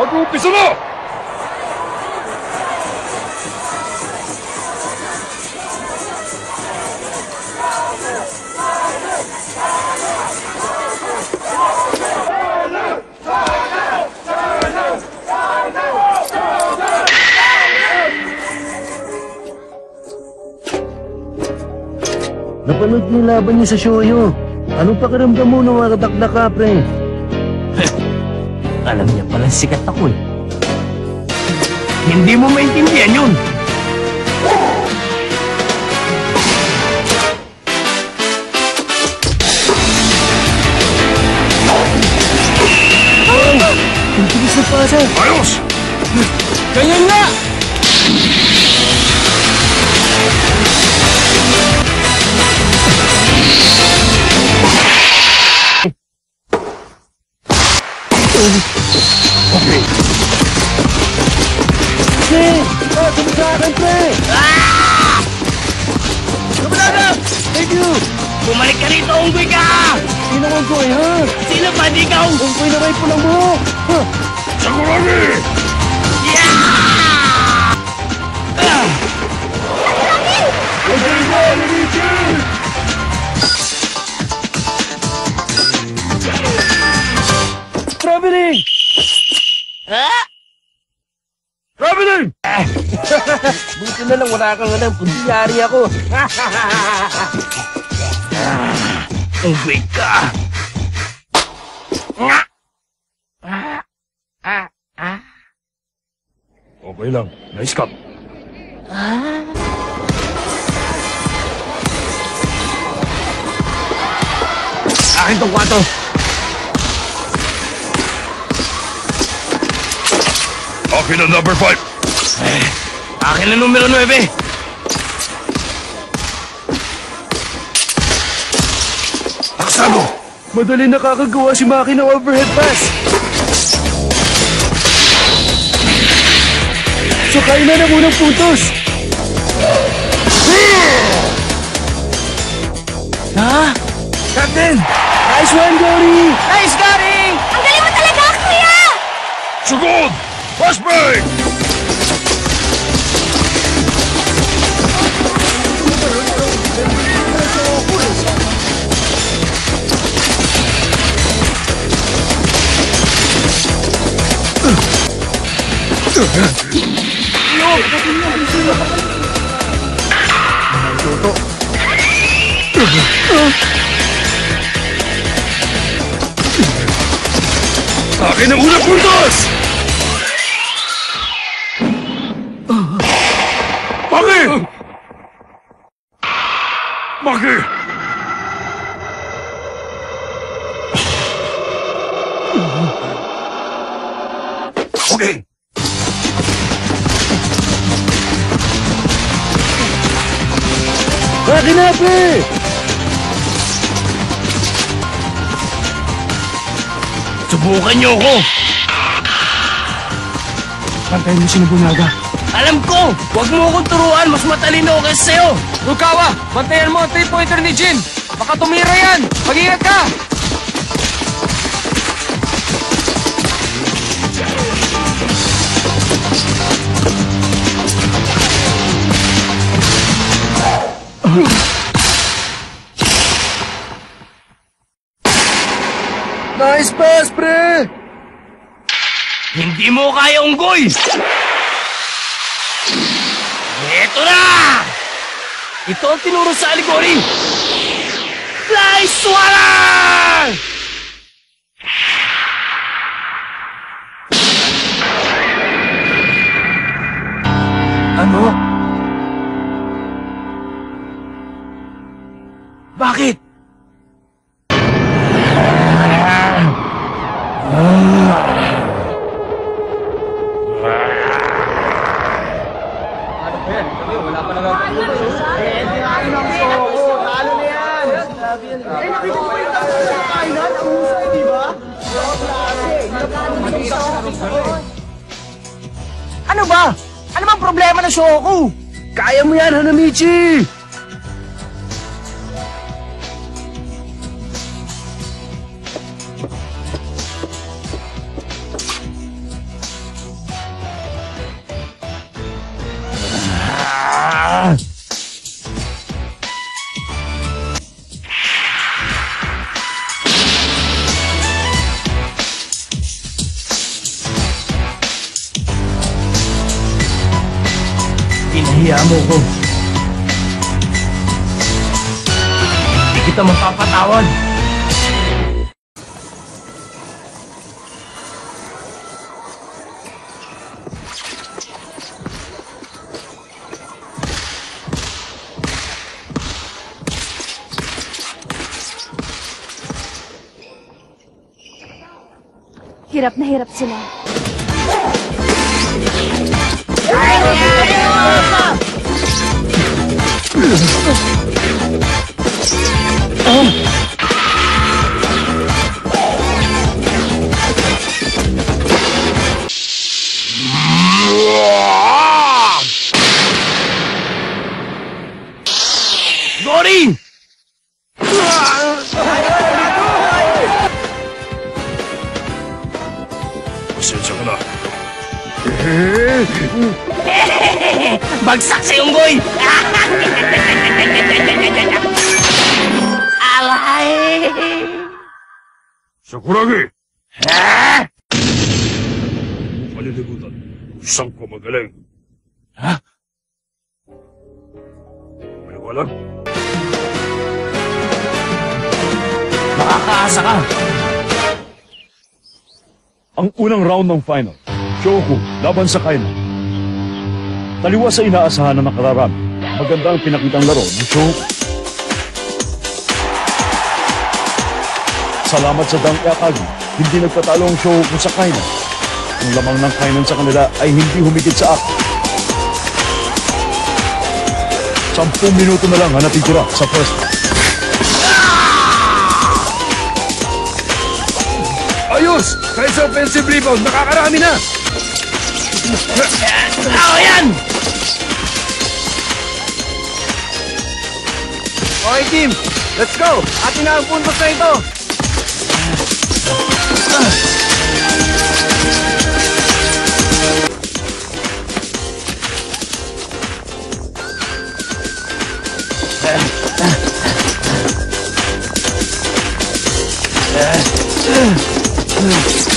Mag-uumpisa na! Napanood niyo yung laban niyo sa Shoyo. Anong pakiramdam mo nung makadakdak ka, pre? Alam niya palang sikat ako eh. Hindi mo maintindihan yun. Ang bilis na pasa. Ayos! Ganyan nga! Okay. Pre! Sunod sa akin, pre! Kabalada! Thank you! Bumalik ka rito, unggoy ka! Sino ang koy, ha? Sino ba, di ikaw? Ang koy na rin po ng buhok! Ha? Sakuragi! Traveling! Traveling! Buti na lang wala kang alam kung yari ako. Unggoy ka! Okay lang. Nice cut. Akin tong kwarto! Akin ang number 5. Akin ang numero 9! Taksan mo! Madali nakakagawa si Maki ng overhead pass. Sakay na ng unang puntos. Ha? Captain! Nice one, Gory! Nice, Gary! Ang galing mo talaga, kuya! Sugod! Fast break! Akin ang unang puntos! Maki! Maki! Okay! Akin na, pre! Subukan niyo ako! Pantayin mo si Nobunaga. Alam ko! Huwag mo akong turuan! Mas matalino ako kaysa sa'yo! Rukawa, bantayan mo ang 3-pointer ni Jin. Baka tumira yan. Mag-ingat ka. Nice pass, pre! Hindi mo kaya, unggoy! Ito na! Ito ang tinuro sa Aligori! Fly Swatter! Ano? Bakit? Ano bang problema ng Shoko? Kaya mo yan, Hanamichi! Pinahiya mo ko. Hindi kita mapapatawad. Hirap na hirap sila. Gory! Pasensya ka na. Bagsak sa unggoy! Alay! Sakuragi! Malilimutan. Isang ko magaling. Ha? Maliwalag? Makakaasa ka. Ang unang round ng final, Shoko laban sa Kaina. Taliwas sa inaasahan na nakararami, maganda ang pinakitang laro ng Shoko. Salamat sa Dang Akagi, hindi nagpatalo ang Shoko sa Kaina. Ang lamang ng Kainan sa kanila ay hindi humigit sa akin. 10 minuto na lang ang natitira sa first half. Ayos! Kahit sa offensive rebound, nakakarami na! Tao yan! Okay, team! Let's go! Atin na ang puntos na ito!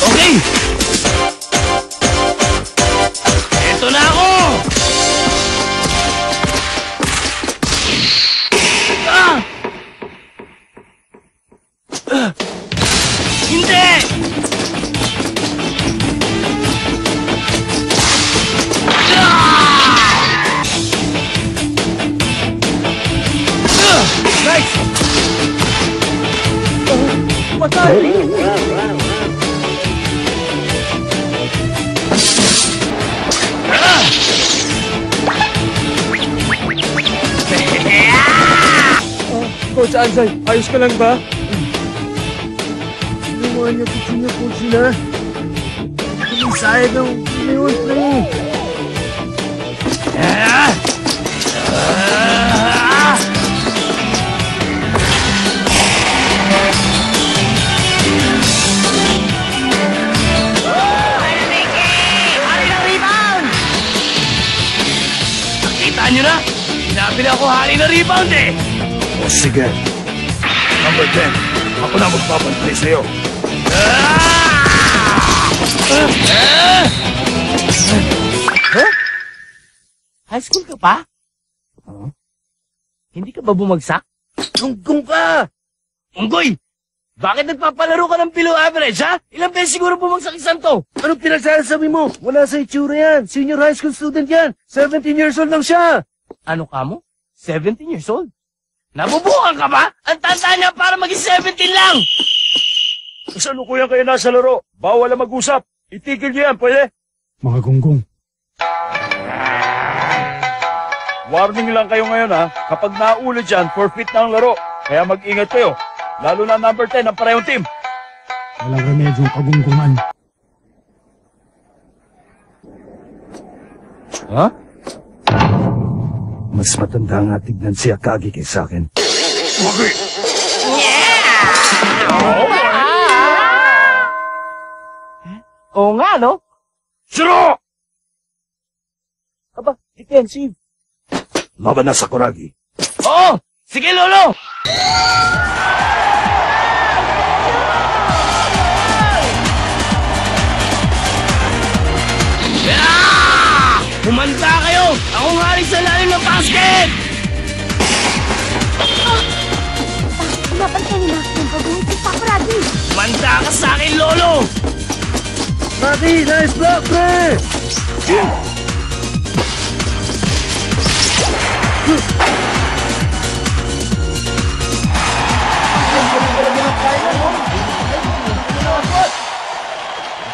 Okay! Eto na ako! Ah! Hindi! Nice! Patay! Coach Ansay, ayos ka lang ba? Ginawa niya po sila. Kumisaya ng ngayon, pre. Ah! Ah! Nakita nyo na? Sinabi na ako hari na rebound eh! O sige. Number 10, ako na magbabantay sa'yo. High school ka pa? Hindi ka ba bumagsak? Lunggong ka! Unggoy! Bakit nagpapalaro ka ng below average, ha? Ilang beses siguro bumagsak isang to? Anong pinagsasabi mo? Wala sa itsura yan. Senior high school student yan. 17 years old lang siya. Ano ka mo? 17 years old? Nabubukan ka ba? Ang tanda niya para maging 17 lang! Kasalukuyan kayo nasa laro. Bawal na mag-usap. Itigil niyo yan, pwede? Mga gonggong, Warning lang kayo ngayon ha. Kapag naulit yan, forfeit na ang laro. Kaya mag-ingat kayo. Lalo na number 10 ng parehong team. walang remedyong kagunggungan. Ha? Mas matanda nga tignan si Akagi kaysa akin. Oo nga, no? Siro! Aba, defensive. Laban na, Sakuragi. Oo! Sige, Lolo! Ah! Humanda kayo! Akong hari sa lalim ng basket! Pinapantay nila yung gagawin si Sakuragi. Manda ka sa akin, Lolo! Maki, nice block, pre!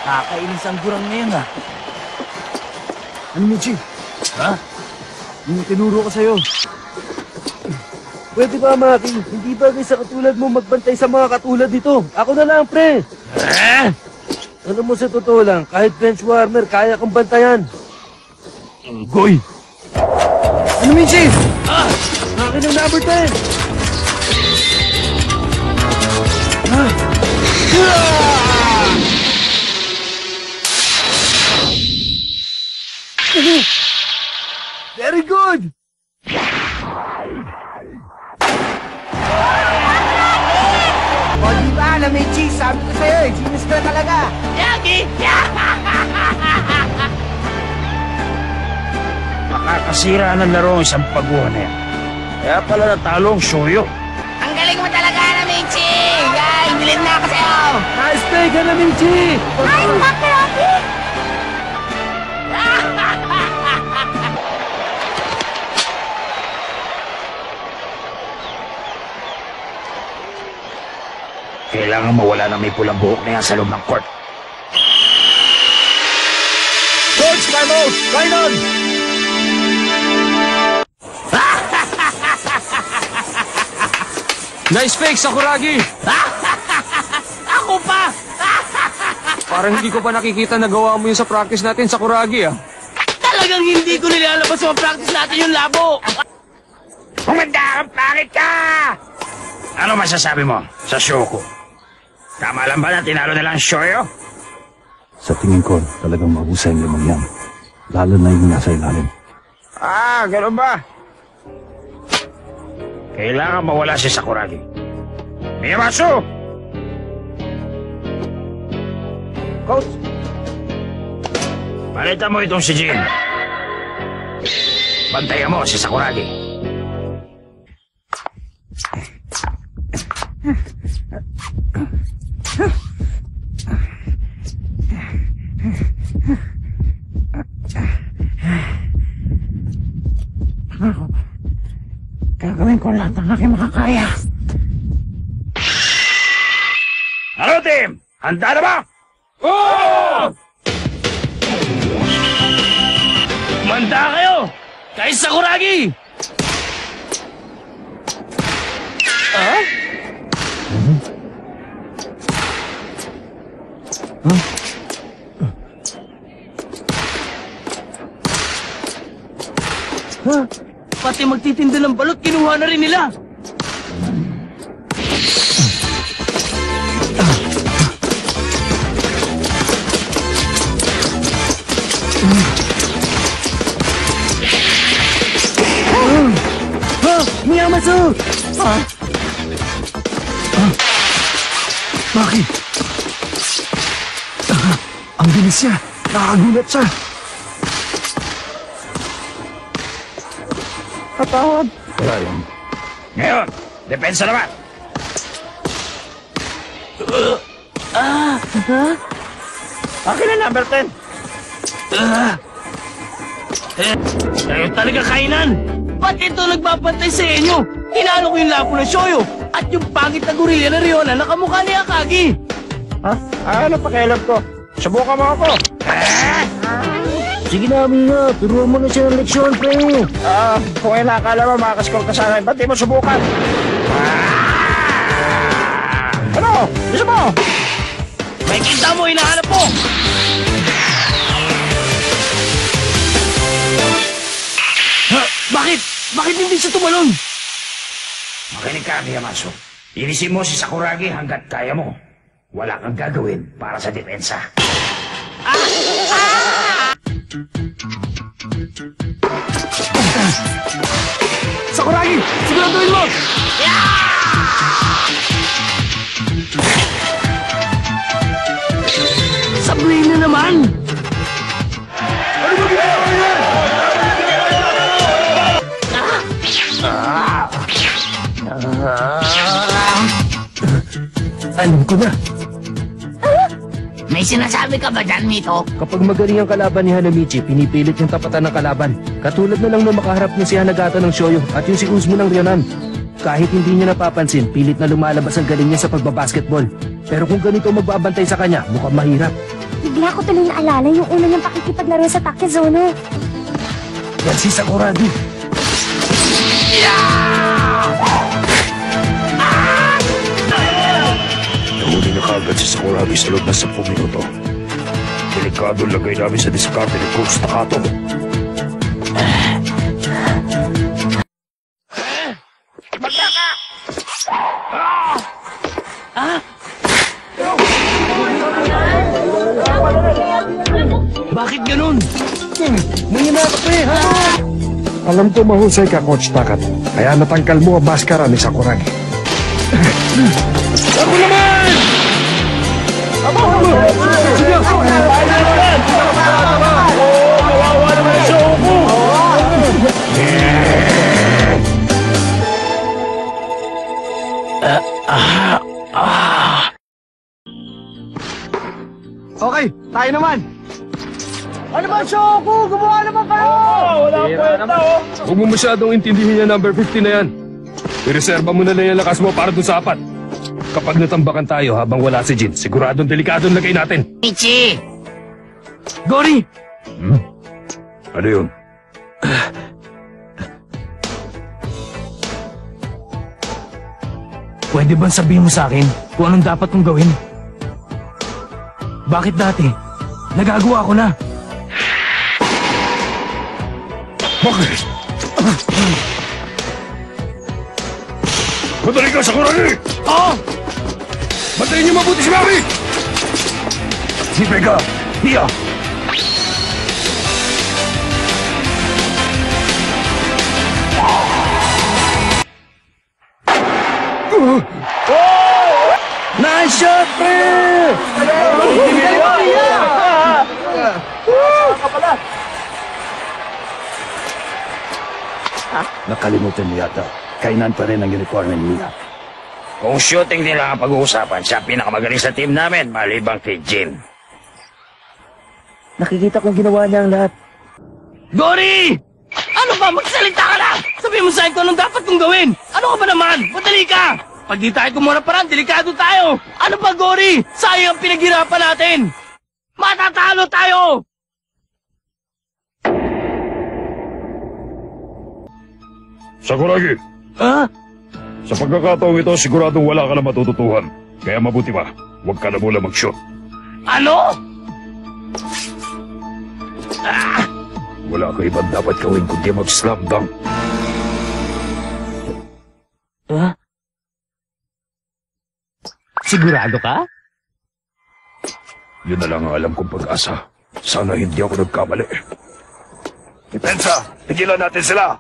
Kakainis ang gurang ngayon, ha? Ano, Michi? Ha? Yung tinuro ko sa'yo. Pwede ba, Maki? Hindi ba sa katulad mo magbantay sa mga katulad nito? Ako na lang, pre! Ah! Alam mo, sa totoo lang, kahit bench warmer, kaya kang bantayan. Goy! Ano, Michi? Ah! Akin ang number 10! Very good! O, di ba, alam mo, Chi, sabi ko sa'yo, genius ka talaga. Yagi! Makakasira ng laro ang isang paguhan na yan. Kaya pala natalo ang Shoyo. Ang galing mo talaga na, Michi! Yay! Bilid na ako sa'yo! Nice play ka na, Michi! Ay, Sakuragi! Kailangan mawala na may pulang buhok na yan sa loob ng court. Coach, time out! Line on! Nice fake, Sakuragi! Ako pa! Parang hindi ko pa nakikita na gawa mo yun sa practice natin, Sakuragi, ah. Talagang hindi ko nilalabas sa practice natin yung labo! Humanda kang pangit ka! Ano masasabi mo sa show ko? Tama lang ba na tinalo nila ang Shoyo? Sa tingin ko, talagang mahusay ang limang yan. Lalo na yung nasa ilalim. Ah, ganun ba? Kailangan mawala si Sakuragi. Miyamatsu! Coach, Palitan mo itong si Jin. Bantayan mo si Sakuragi. Gagawin ko lahat ng aking makakaya. Ano, team? Handa na ba? Manda kayo! Kay Sakuragi! Pati magtitinda ng balot, kinuha na rin nila! Miyamatsu! Maki! Ang bilis niya! Nakagulat siya! Patawad. Wala yun. Ngayon, depensa naman. Akin na number 10! Kayo talaga kainan! Ba't ito nagbabantay sa inyo? Tinalo ko yung lapo ng Shoyo at yung pangit na gorilla na Riona na kamukha ni Akagi! Ha? Ano pakialam ko? Subukan mo ako. Sige na, Mina. Turuan mo na siya ng leksyon, pre. Kung akala mo makakaskor ka sa akin, ba't di mo subukan? Ano? Gusto mo? May kita mo, hinahanap mo! Bakit hindi siya tumalon? Makinig ka, Miyamatsu. Inisin mo si Sakuragi hanggat kaya mo. Wala kang gagawin para sa depensa. Sakuragi! Siguraduhin mo! Sablay na naman! Alam ko na. May sinasabi ka ba dyan, Mito? Kapag magaling ang kalaban ni Hanamichi, pinipilit yung tapatan ng kalaban. Katulad na lang nung makaharap niya si Hanagata ng Shoyo at yung si Uzmo ng Ryonan. Kahit hindi niya napapansin, pilit na lumalabas ang galing niya sa pagbabasketball. Pero kung ganito magbabantay sa kanya, mukhang mahirap. Bigla ko tuloy naalala yung una niyang pakikipaglaro sa Takezono. Yan si Sakuragi. Nahuli na kaagad si Sakuragi sa loob ng 10 minuto. Delikado ang lagay namin sa diskarte ni Coach Takato. Bakit ganun? May hinatak pa eh, ha? Alam ko mahusay ka, Coach Takat. Kaya natangkal mo ang maskara ni Sakuragi. Ako naman! Sige! Kawawa naman ang show ko! Okay, tayo naman! Ano ba, Shoko? Gumawa naman kayo! Wala ang kwenta, oh! Huwag mo masyadong intindihin yung number 50 na yan. Ireserba mo na lang yung lakas mo para dun sa apat. Kapag natambakan tayo habang wala si Jin, siguradong delikado ang lagay natin. Michi! Gori! Ano yun? Pwede bang sabihin mo sa akin kung anong dapat kong gawin? Bakit dati? Nagagawa ko na. Bakit? Madali ka, Sakuragi! Oh! Bantayin niyo mabuti si Maki! Si Vega! Hiya! Nice shot, pre! Nakalimutan niyo yata. Kainan pa rin ang uniforme niya. Kung shooting nila ang pag-uusapan, siya pinakamagaling sa team namin, malibang kay Jin. Nakikita kong ginawa niya ang lahat. Gori! Ano ba? Magsalita ka na! Sabihin mo sa akin kung anong dapat kong gawin! Ano ka ba naman? Madali ka! Pag di tayo kumura parang, delikado tayo! Ano ba, Gori? Sayang ang pinaghirapan natin! Matatalo tayo! Sakuragi! Ha? Sa pagkakataong ito, siguradong wala ka na matututuhan. Kaya mabuti pa, huwag ka na muna mag-shoot. Ano? Wala ka ibang dapat gawin kundi mag-slam dunk. Ha? Sigurado ka? Yun na lang ang alam kong pag-asa. Sana hindi ako nagkamali. Depensa! Tigilan natin sila!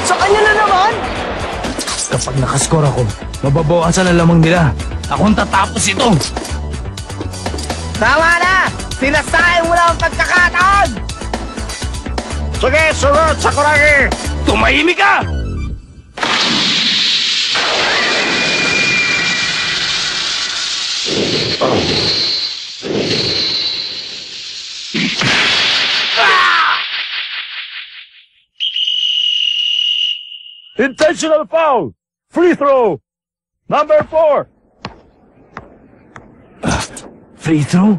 Sa kanya na naman! Kapag nakaskor ako, mababawasan ang lamang nila. Akong tatapos ito! Tama na! Sinasayang mo lang ang pagkakataon! Sige, sunod, Sakuragi! Tumahimik ka! Intentional foul! Free throw! Number 4! Free throw?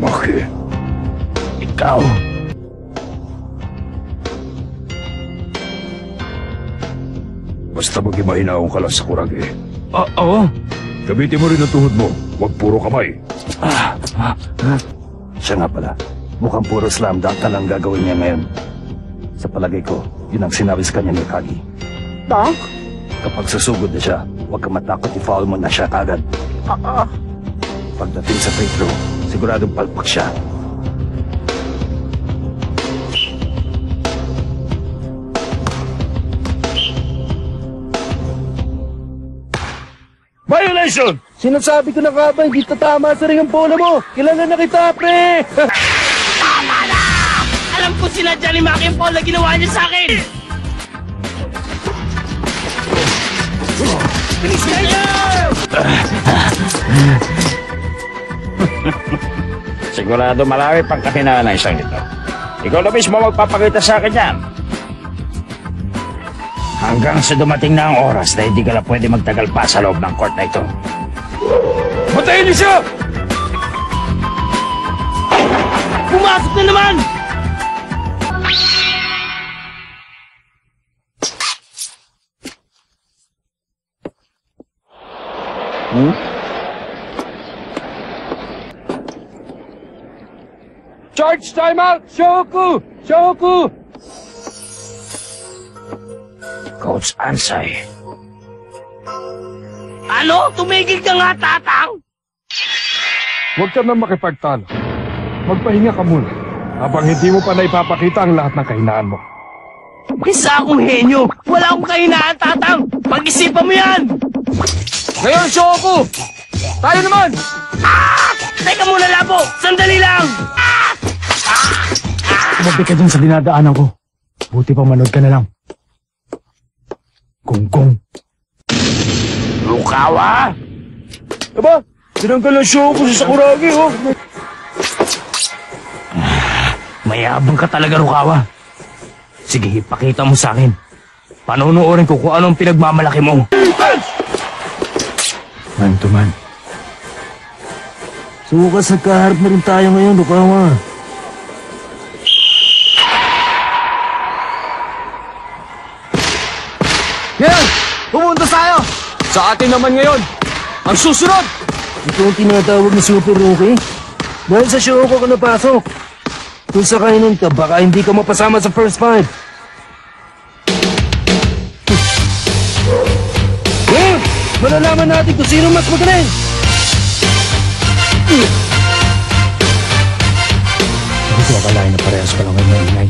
Maki, Ikaw. basta mag-imahinaon ka lang, Sakuragi. Oo. Gamitin mo rin ang tuhod mo. Huwag puro kamay. Siya nga pala. Mukhang puro slam dunk na lang gagawin niya ngayon. Sa palagay ko, yun ang sinabi sa kanya ni Kagi. Dunk? Kapag susugod na siya, huwag ka matakot i-foul mo na siya kagad. Oo. Pagdating sa free throw, siguradong palpak siya. Violation! Sinasabi ko na nga ba, hindi tatama sa ring ang bola mo. Kilala na kita, pre! Tama na! Alam ko sinadya ni Maki ang Paul na ginawa niya sa akin! Bilis kayo! Sigurado malawi pang kahinaan ng isang ito. Ikaw na mismo magpapakita sa akin yan. Hanggang sa dumating na ang oras na hindi ka na pwede magtagal pa sa loob ng court na ito. Patayin niyo siya! Pumasok na naman! Charge timeout! Shoku! Shoku! Coach Ansay. Ano? Tumigil ka nga, Tatang! Huwag ka na makipagtalo. Magpahinga ka muna habang hindi mo pa na ipapakita ang lahat ng kahinaan mo. Isa akong henyo! Wala akong kahinaan, Tatang! Pag-isipan mo yan! Ngayon, Shoku! Tayo naman! Ah! Teka muna, Labo! Sandali lang! Tumabi ka dyan sa dinadaanan ko. Buti pa manood ka na lang. Gonggong. Rukawa! Aba, tinanggal ang Shoku sa Sakuragi, oh! Mayabang ka talaga, Rukawa. Sige, ipakita mo sa akin. Panunuorin ko kung anong pinagmamalaki mo. Man to man. Sukas nagkaharap na rin tayo ngayon, Rukawa. Yan! Pumunta tayo! Sa atin naman ngayon, ang susunod! Ito ang tinatawag na Super Rookie. Dahil sa show ko napasok. Kung sa kainan ka, baka hindi ka mapasama sa first five. Malalaman natin kung sino mas magaling. Hindi ko akalain na parehas pa lang kayo maingay.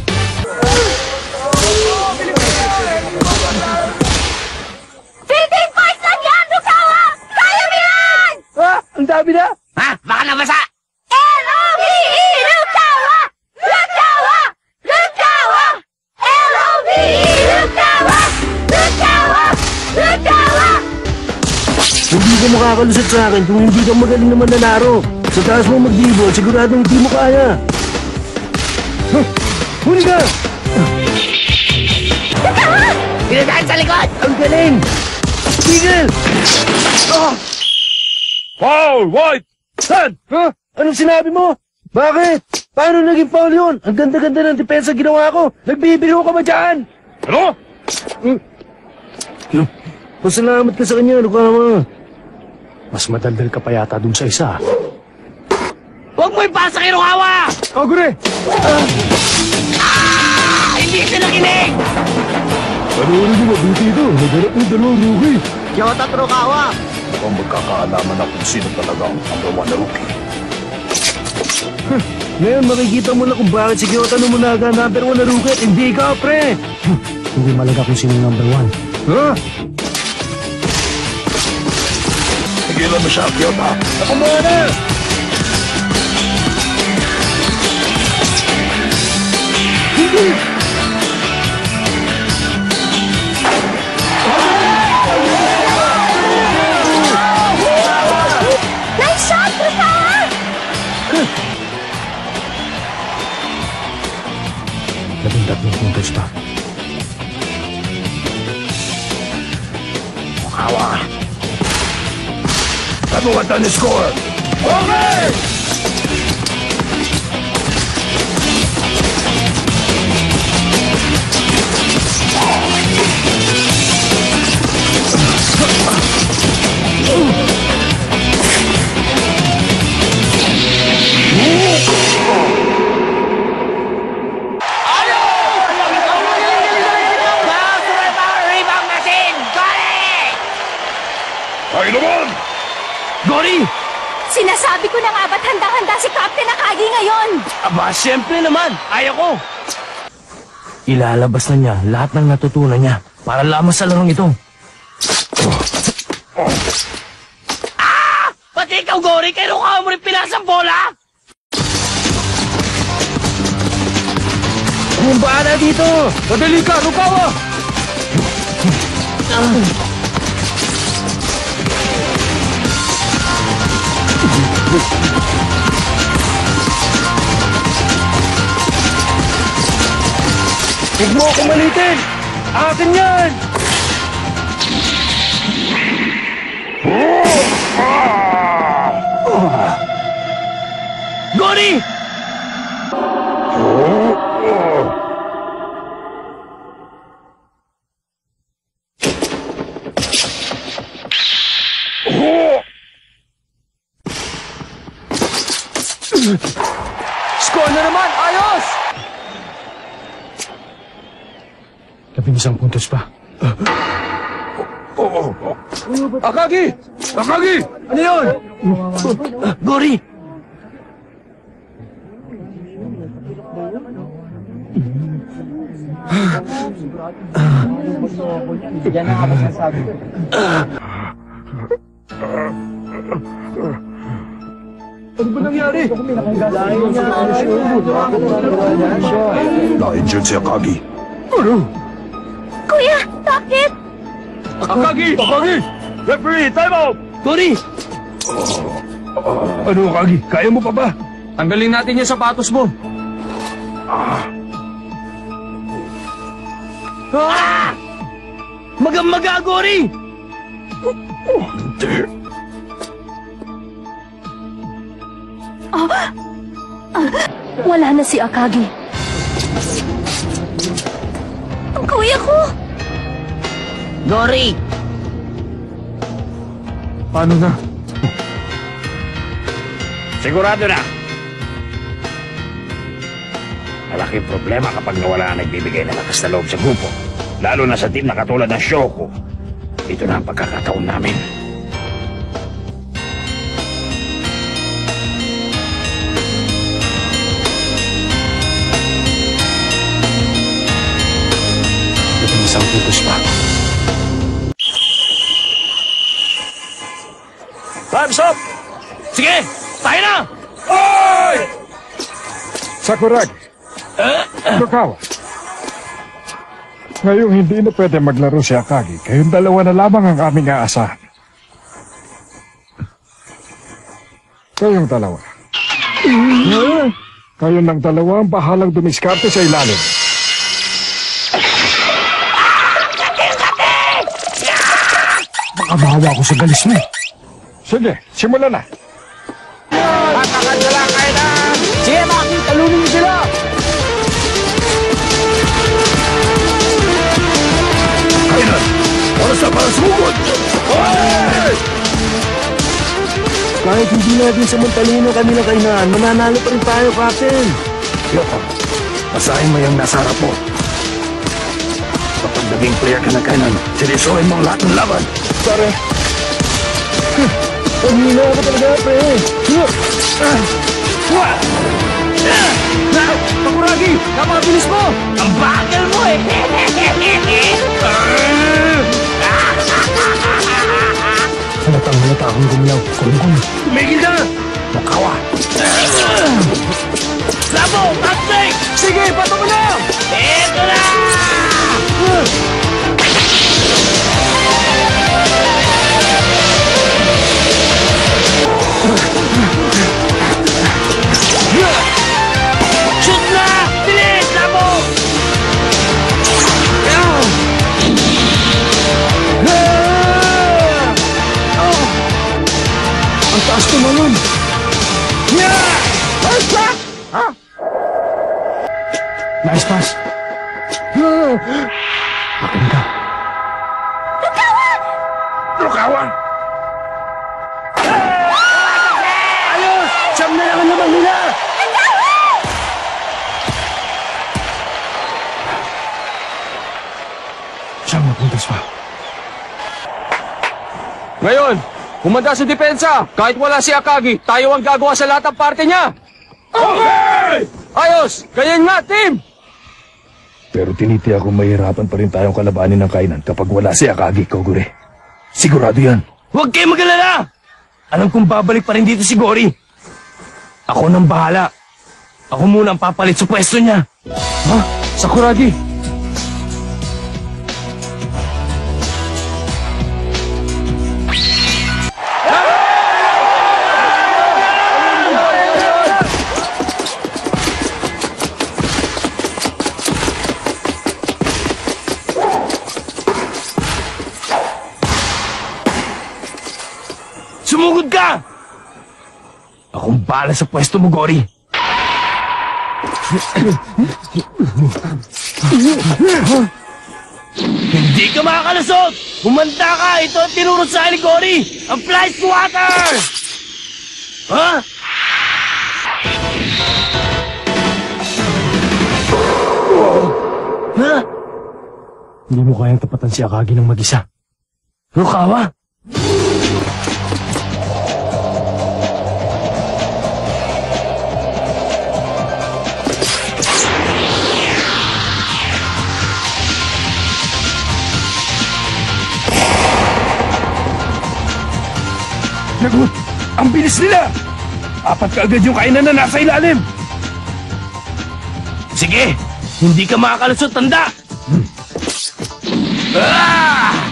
Philippine Fight lang yan, Rukawa! Kaya mo yan! Ah, ang dami na. Ha? Baka nabasa! L-O-V-E! Rukawa! Rukawa! Rukawa! L-O-V-E! Rukawa! Rukawa! Rukawa! Hindi ka makakalusot sa akin kung hindi ka magaling na mananaro. Sa taas mo mag-dibol, siguradong hindi mo kaya. Huh, huli ka! Pinadaan sa likod! Ang galing! Tigil! Foul! White! Saan? Ha? Anong sinabi mo? Bakit? Paano naging foul yun? Ang ganda-ganda ng depensa ginawa ko. Nagbibiro ka ba dyan? Ano? Pasalamat ka sa kanya, Rukawa. Mas madaldal ka pa yata dun sa isa. Huwag mo ipasa kay Rukawa! Agure! Hindi siya nakinig! Panoorin mo mabuti ito. Nagarap ng dalawang rookie. Yota at Rukawa! Mukhang magkakaalaman na kung sino talaga ang number one na rookie. Ngayon, makikita mo na kung bakit si Kyoto Nobunaga number 1 na rookie at hindi ka, pre. Hindi malaga kung sino yung number 1. Ha? Tigilan mo siya, Kyoto. Ako muna! Nice shot, Rukawa! 13 puntos pa. Kawa. Ano ka ni score? Okay! Aba, siyempre naman. Ayaw ko. Ilalabas na niya lahat ng natutunan niya para lamang sa larong ito. Pati ikaw, Gory, kaya mo rin pinasang bola? Anong bahala dito? Madali ka, Rukawa! Huwag mo akong malitin! Akin yan! Gory! Score na naman! Ayos! 11 puntos pa. Akagi! Akagi! Ano yun? Gory! Ano ba nangyari? Nandiyan si Akagi. Kuya, bakit? Akagi! Akagi! Referee, time out! Gory! Ano, Akagi? Kaya mo pa ba? Tanggalin natin yung sapatos mo. Maga, Gory! Wala na si Akagi. Ang kuya ko! Gory! Paano na? Sigurado na. Malaking problema kapag nawala ang nagbibigay ng lakas na loob sa grupo. Lalo na sa team na katulad ng Shoko. Ito na ang pagkakataon namin. Isang puntos pa. Time's up! Sige! Tayo na! Sakuragi. Rukawa. Ngayong hindi na pwede maglaro si Akagi, kayong dalawa na lamang ang aming aasahan. Kayong dalawa. Kayong ng dalawa ang bahalang dumiskarte sa ilalim. Baka mahawa ako sa galis mo. Sige, simulan na. Sige, Maki! Talunin niyo sila! Kainan! Oras na para sumugod! Kahit hindi natin sa Montalino kami na kainan, mananalo pa rin tayo, Captain. Yoko, basahin mo yung nasa harap mo. Kapag naging player ka na kainan, seryosohin mo ang lahat ng laban. Pare. Pag-hina ako talaga, pre. Sakuragi! Napakabilis mo! Ang bagal mo eh! Halatang akong gumalaw. Kulong-kulong. Tumigil na! Rukawa. Labo! Upstake! Sige, pato mo na! Ito na! Shoot na! Bilis! Labo! Ang taas tumalon. Nice pass. Akin ka. Rukawa! Ayos! Siyam na lang ang naman nila! Siyam na puntos pa. Ngayon, humanda sa depensa. Kahit wala si Akagi, tayo ang gagawa sa lahat ng parte niya. Okay! Ayos! Ganyan nga, team! Pero tinitiyak kong mahirapan pa rin tayong kalabanin ng kainan kapag wala si Akagi, Kogure. Sigurado yan. Huwag kayong mag-alala! Alam kong babalik pa rin dito si Gori. Ako nang bahala. Ako muna ang papalit sa pwesto niya. Ha? Sakuragi! Sumugod ka! Akong bahala sa pwesto mo, Gori. Hindi ka makakalusot! Humanda ka! Ito ang tinuro sa akin ni Gori! Ang fly swatter! Ha? Ha? Hindi mo kayang tapatan si Akagi ng mag-isa. Rukawa? Lagot! Ang bilis nila! Apat ka agad yung kainan na nasa ilalim! Sige! Hindi ka makakalusot, tanda! Ah!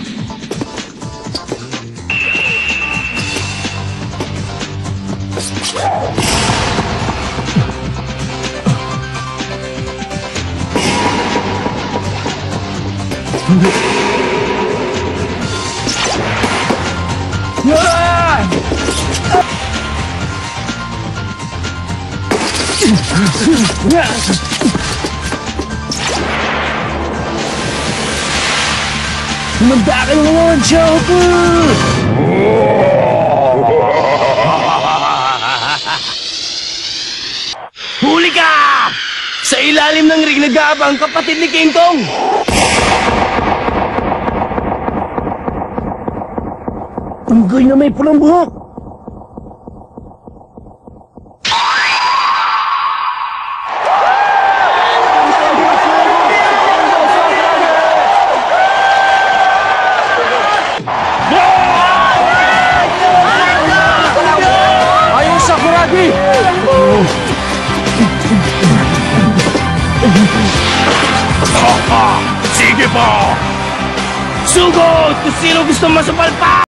Humanda ka naman, Shofu! Huli ka! Sa ilalim ng ring nag-aabang kapatid ni King Kong! Unggoy na may pulang buhok! Ayaw Sakuragi! Sige po! Sugod! Kung sino gusto masupal pa!